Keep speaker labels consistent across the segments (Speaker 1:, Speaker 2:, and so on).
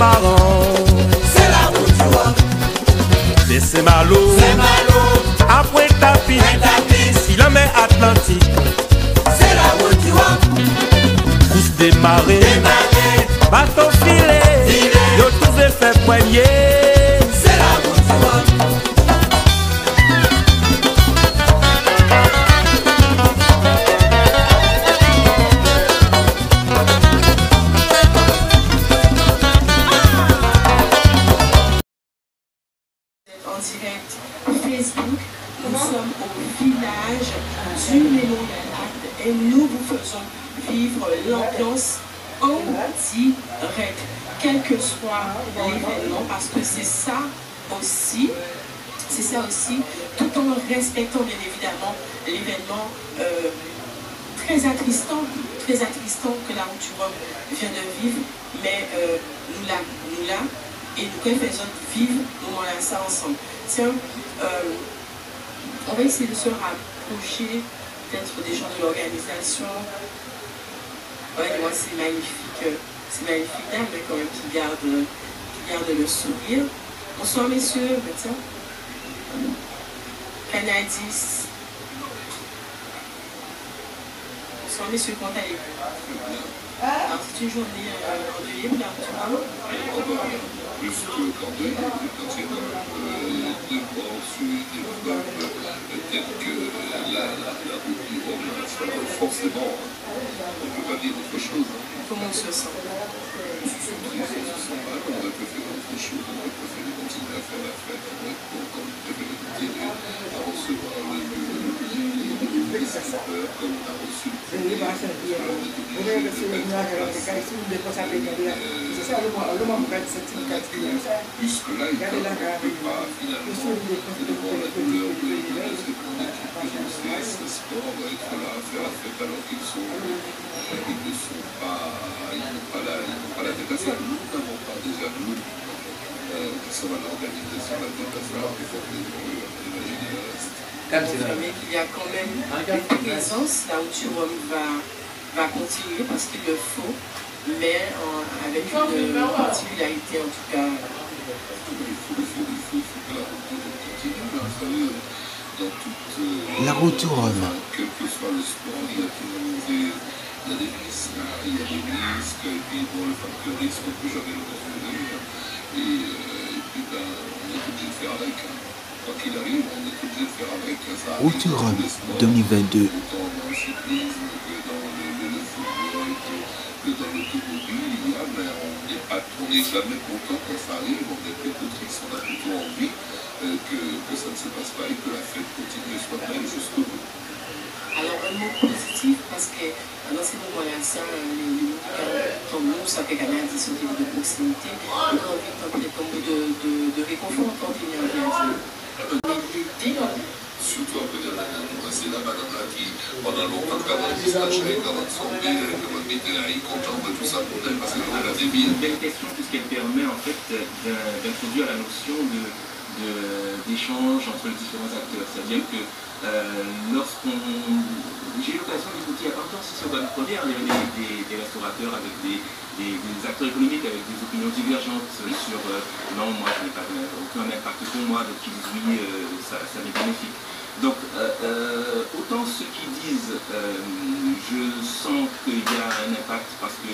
Speaker 1: marrant.
Speaker 2: C'est la route du Rhum.
Speaker 1: De Saint-Malo à Pointe-à-Pitre, si la mer Atlantique.
Speaker 2: C'est la route du Rhum.
Speaker 1: Pousse des marées, bateau filet, yo trouvé fait poignet.
Speaker 2: C'est la route du Rhum.
Speaker 3: En direct Facebook, nous sommes au village du Mémorial et nous vous faisons vivre l'ambiance en direct, quel que soit l'événement, parce que c'est ça aussi, tout en respectant bien évidemment l'événement très attristant que la route du Rhum vient de vivre, mais nous là, et nous faisons vivre nous ça ensemble. Tiens, on va essayer de se rapprocher peut-être des gens de l'organisation. Ouais, moi c'est magnifique dame, mais quand même qui garde le sourire. Bonsoir messieurs, tiens. Canadis. Bonsoir messieurs, comment allez-vous? Alors c'est une journée endeuillée pour la route du Rhum.
Speaker 4: Plus que qu'endeuillée, d'abord sur des preuves telles que la route du Rhum, forcément, on ne peut pas dire autre chose.
Speaker 3: Comment on se sent?
Speaker 4: On se sent triste, on se sent mal, on aurait préféré autre chose, on aurait préféré continuer à faire la fête, on aurait préféré continuer à recevoir les visiteurs comme on a reçu le premier. Puisque-là, il ne peut pas finalement, devant la douleur de ces sports, être là, faire la fête alors qu'ils ne sont pas la tête à ça. Nous n'avons pas déjà, nous, qui sommes à l'organisation, la tête à ça, il faut que nous imaginer le reste.
Speaker 3: Confirmer qu'il y a quand même une présence, la route du Rhum va continuer parce qu'il le faut, mais avec une particularité en tout cas.
Speaker 4: Il faut que la route du Rhum continue, mais vous savez, dans toute
Speaker 5: la route du Rhum.
Speaker 4: Quel que soit le sport, il y a toujours des risques, et puis bon, le facteur risque, on ne peut jamais le contrôler, et puis ben, on est obligé de faire avec. Quoi qu'il arrive, on est obligé de faire avec.
Speaker 5: Route du Rhum 2022.
Speaker 4: Autant dans le cyclisme que dans le football, que dans l'automobile, on n'est jamais content quand ça arrive, on est plutôt triste, on a plutôt envie que ça ne se passe pas et que la fête continue et soit belle jusqu'au bout.
Speaker 3: Alors un mot positif parce que dans ces moments-là, ça, les médicaments comme nous, ça fait quand même des sociétés de proximité, on a envie de réconfort quand il y a un bien.
Speaker 4: Surtout après c'est la madame là qui, pendant longtemps, quand on dit ça, j'avais 40 000, quand on était là, content de tout ça pour elle, parce qu'elle a des billes.
Speaker 6: Une belle question, puisqu'elle permet en fait d'introduire la notion d'échange entre les différents acteurs. C'est-à-dire que j'ai eu l'occasion d'écouter il y a pas longtemps, si c'est pas le premier, il y avait des restaurateurs avec des acteurs économiques avec des opinions divergentes sur non, moi je n'ai pas aucun impact pour moi, donc ils disent oui, ça m'est bénéfique. Donc autant ceux qui disent je sens qu'il y a un impact parce que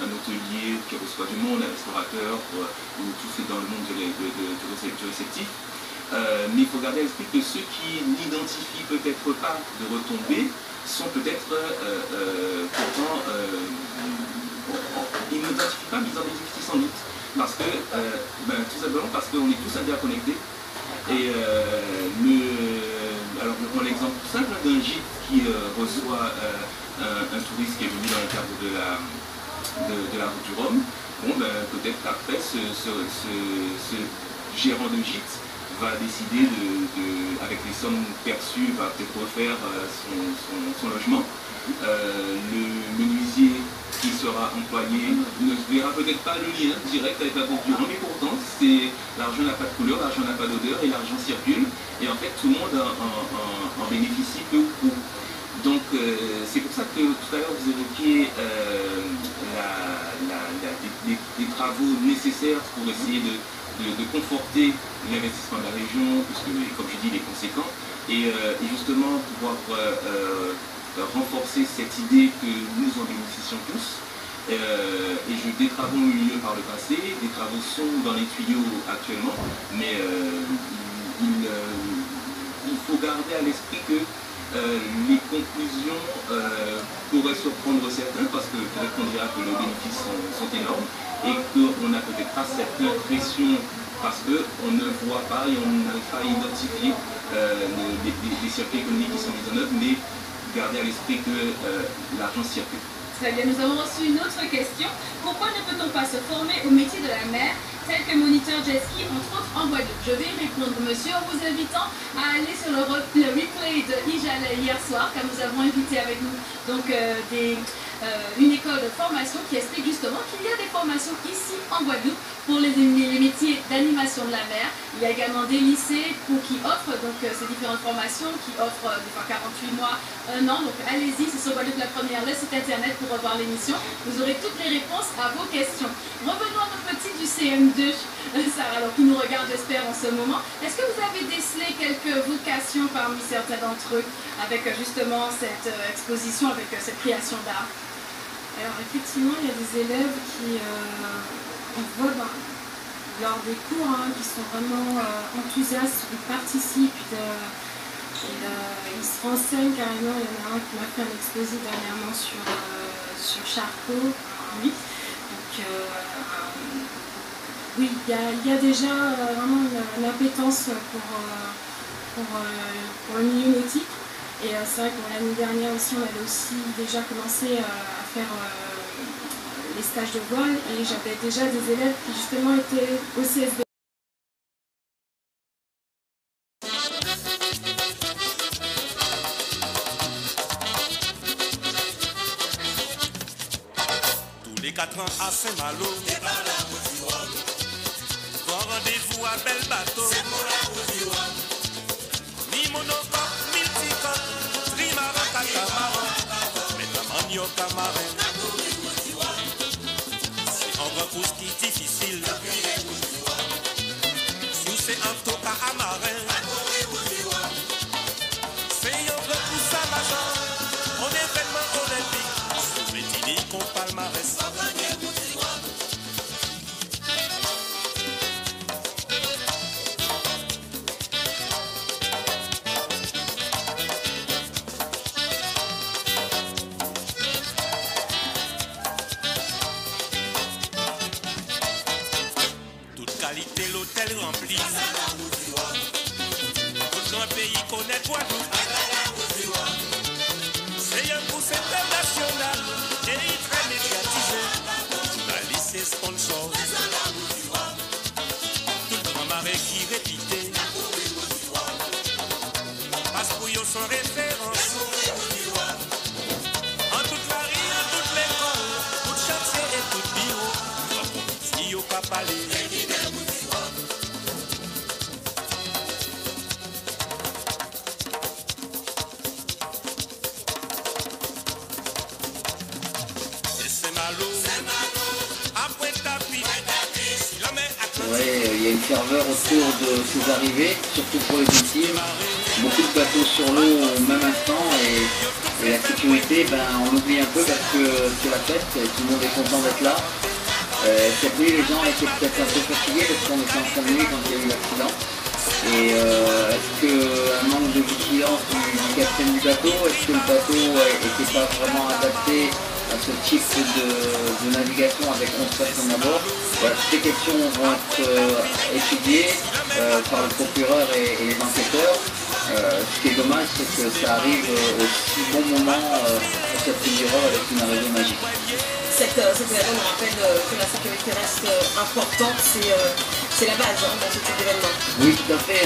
Speaker 6: un hôtelier qui reçoit du monde, un restaurateur ou tout ce dans le monde du réceptif. Mais il faut garder à l'esprit que ceux qui n'identifient peut-être pas de retombées sont peut-être pourtant ils n'identifient pas, mais ils en identifient sans doute. Parce que, tout simplement parce qu'on est tous interconnectés. Et alors je prends l'exemple simple d'un gîte qui reçoit un touriste qui est venu dans le cadre de la route du Rhum. Bon, peut-être qu'après ce gérant de gîte va décider avec les sommes perçues, va peut-être refaire son logement. Le menuisier qui sera employé ne verra peut-être pas le lien direct avec la route du Rhum, mais pourtant l'argent n'a pas de couleur, l'argent n'a pas d'odeur et l'argent circule et en fait tout le monde en bénéficie peu ou prou. Donc c'est pour ça que tout à l'heure vous évoquiez des travaux nécessaires pour essayer de conforter l'investissement de la région, puisque comme je dis il est conséquent, et justement pouvoir renforcer cette idée que nous en bénéficions tous. Des travaux ont eu lieu par le passé, des travaux sont dans les tuyaux actuellement, mais il faut garder à l'esprit que les conclusions pourraient surprendre certains, parce que peut-être qu'on dira que les bénéfices sont énormes et qu'on a peut-être pas cette impression parce qu'on ne voit pas et on n'arrive pas à identifier les circuits économiques qui sont mis en œuvre, mais garder à l'esprit que l'argent circule.
Speaker 7: Très bien, nous avons reçu une autre question. Pourquoi ne peut-on pas se former au métier de la mer, tel que moniteur jet ski, entre autres en Guadeloupe? Je vais y répondre, monsieur, en vous invitant à aller sur le replay de Ijal hier soir, car nous avons invité avec nous donc, une école de formation qui explique justement qu'il y a des formations ici en Guadeloupe pour les métiers d'animation de la mer. Il y a également des lycées qui offrent donc, ces différentes formations, qui offrent des fois 48 mois, 1 an. Donc allez-y, c'est sur Guadeloupe la première, le site internet pour revoir l'émission. Vous aurez toutes les réponses à vos questions. Revenons à nos petits du CM2, Sarah, alors qui nous regarde, j'espère, en ce moment. Est-ce que vous avez décelé quelques vocations parmi certains d'entre eux avec justement cette exposition, avec cette création d'art?
Speaker 8: Alors effectivement, il y a des élèves qui, on voit lors des cours, qui sont vraiment enthousiastes, ils participent, ils se renseignent carrément. Il y en a un qui m'a fait un exposé dernièrement sur Charcot, oui. Donc oui, il y a déjà vraiment une appétence pour le milieu nautique. Et c'est vrai que l'année dernière aussi, on avait aussi déjà commencé à faire les stages de voile et j'avais déjà des élèves qui justement étaient au CSB.
Speaker 1: Tous les 4 ans à Saint-Malo, grand rendez-vous à Bel Bateau, ni monocoque, multicoque, trimaran, catamaran, manioc à marin. C'est un repousse qui est difficile. Si c'est un toca à marin, c'est un repousse à major. On est événement olympique, sur les dîners qu'on palmarès. L'hôtel rempli. Tout grand pays connaît Guadeloupe. C'est un pouce international et très médiatisé. Journaliste et sponsor. Tout le grand marais qui répétait. Parce pour eux sans référence. En toute la rue, en toute l'école, tout chantier et tout bureau. Si yo pas parlé.
Speaker 9: Il y a une ferveur autour de ces arrivées, surtout pour les ultimes. Beaucoup de bateaux sur l'eau au même instant et la sécurité, on l'oublie un peu parce que c'est la fête, tout le monde est content d'être là. Cette nuit, les gens étaient peut-être un peu fatigués parce qu'on était en fin de nuit quand il y a eu l'accident. Et est-ce qu'un manque de vigilance du capitaine du bateau, est-ce que le bateau n'était pas vraiment adapté à ce type de navigation avec 11 personnes à bord? Voilà, toutes les questions vont être étudiées par le procureur et les enquêteurs. Ce qui est dommage, c'est que ça arrive au si bon moment pour cette figureur avec une arrivée magique.
Speaker 10: Cet événement nous rappelle que la sécurité reste importante, c'est la base dans ce type d'événement.
Speaker 9: Oui, tout à fait.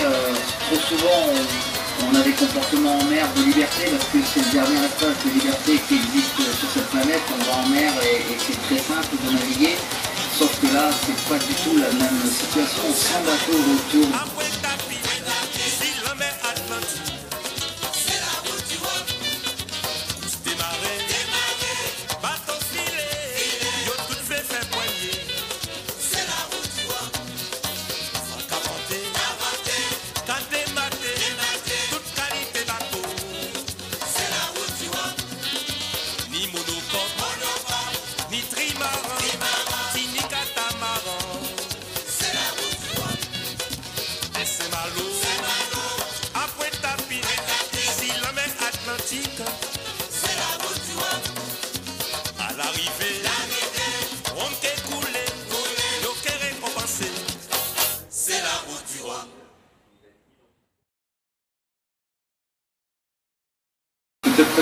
Speaker 9: Trop souvent, on a des comportements en mer de liberté parce que c'est le dernier espace de liberté qui existe sur cette planète. On va en mer et c'est très simple de naviguer. Sauf que là, c'est pas du tout la même situation. 100 bateaux autour.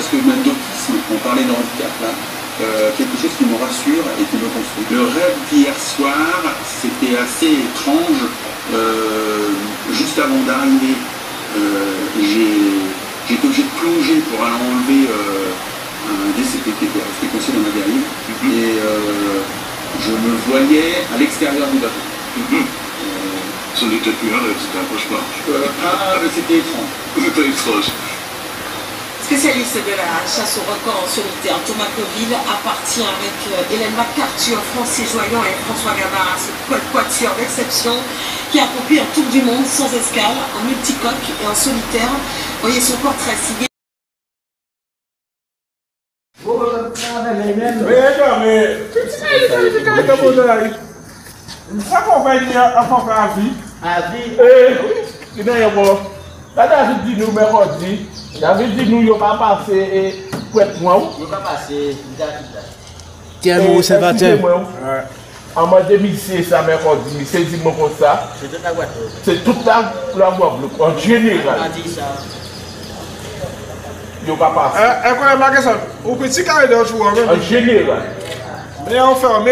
Speaker 11: parce que même d'autisme, on parlait de handicap là, quelque chose qui me rassure et qui me construit. Le rêve d'hier soir, c'était assez étrange. Juste avant d'arriver, j'ai été obligé de plonger pour aller enlever un DCP qui était resté coincé dans ma berline. Et je me voyais à l'extérieur du bateau.
Speaker 4: Ce n'était plus un rêve, c'était un cauchemar.
Speaker 11: C'était étrange.
Speaker 4: C'était étrange.
Speaker 10: Spécialiste de la chasse au record en solitaire, Thomas Coville appartient avec Hélène MacArthur, Francis Joyon et François Gabard à ce quatuor d'exception qui a accompli un tour du monde sans escale, en multicoque et en solitaire. Voyez son portrait signé.
Speaker 1: Ça compagnie à faire à vie.
Speaker 9: À vie.
Speaker 1: Il est bon. Là, David dit nous mercredi. David dit nous il pas passé pour être moi.
Speaker 9: Il pas passé.
Speaker 5: Tiens, mon observateur.
Speaker 1: En mois 2006, ça mercredi, c'est dimanche comme ça.
Speaker 9: C'est toute la voiture.
Speaker 1: C'est toute la Guadeloupe, en général.
Speaker 9: On a dit ça.
Speaker 1: Il pas passé.
Speaker 12: Écoutez ma question. Au petit carré de joueur même.
Speaker 1: En général.
Speaker 12: Mais on ferme.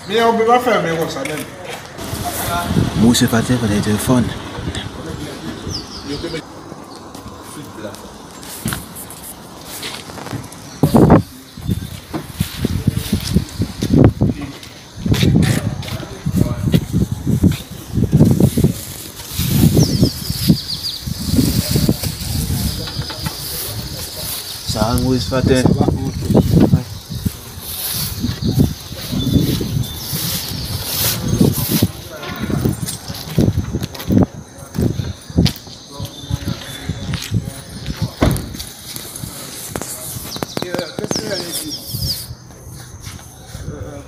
Speaker 12: Mais on ne peut pas fermer comme ça même.
Speaker 5: Mon observateur va être fun. Ça, mon observateur.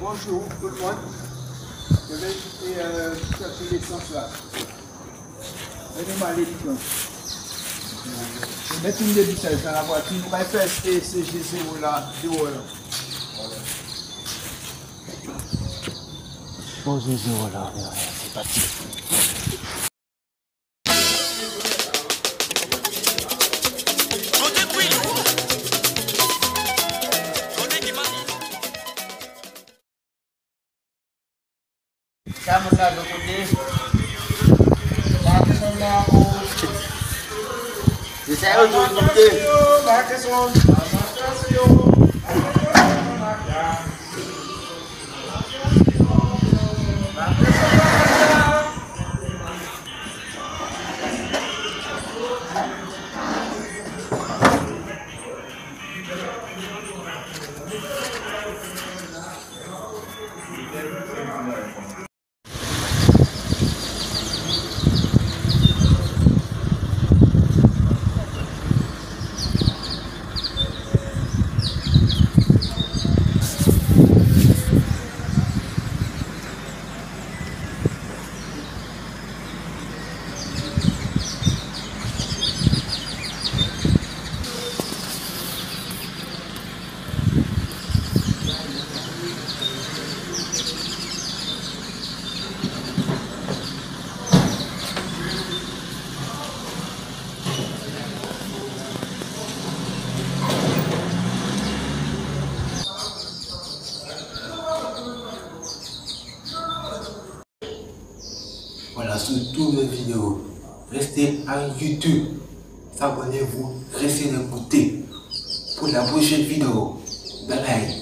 Speaker 12: Bonjour tout le monde. Je vais chercher l'essence là. Donnez-moi l'édition. Je vais mettre une débitelle dans la voiture. On va faire CG0 là.
Speaker 5: Posez 0 là, c'est parti.
Speaker 9: Estamos lá do côté. Isso aí é o do côté.
Speaker 5: Voilà, sur toutes mes vidéos. Restez à YouTube. Abonnez-vous, restez d'écouter pour la prochaine vidéo. Bye bye.